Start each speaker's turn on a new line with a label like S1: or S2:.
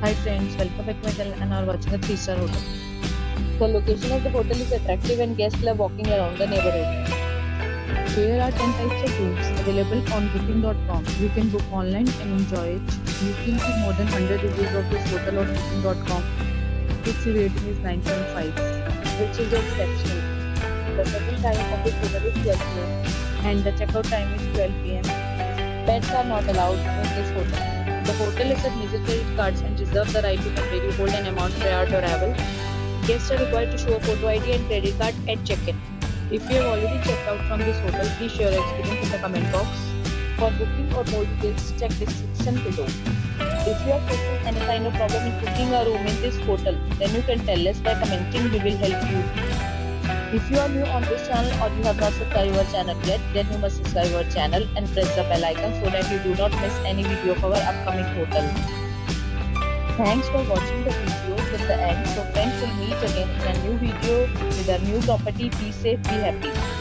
S1: Hi friends, welcome back to my channel and are watching a 3-star hotel. The location of the hotel is attractive and guests love walking around the neighborhood. There are 10 types of rooms available on booking.com. You can book online and enjoy it. You can see more than 100 reviews of this hotel on booking.com. Its rating is 9.5, which is exceptional. The check-in time of this hotel is 12 p.m. and the checkout time is 12 p.m. Pets are not allowed in this hotel. The hotel accepts major credit cards and reserves the right to temporarily hold an amount prior to arrival. Guests are required to show a photo ID and credit card at check-in. If you have already checked out from this hotel, please share your experience in the comment box. For booking or more details, check description below. If you are facing any kind of problem in booking a room in this hotel, then you can tell us by commenting. We will help you. If you are new on this channel or you have not subscribed our channel yet, then you must subscribe our channel and press the bell icon so that you do not miss any video of our upcoming hotel. Thanks for watching the video till the end. So friends, will meet again in a new video with a new property. Be safe, be happy.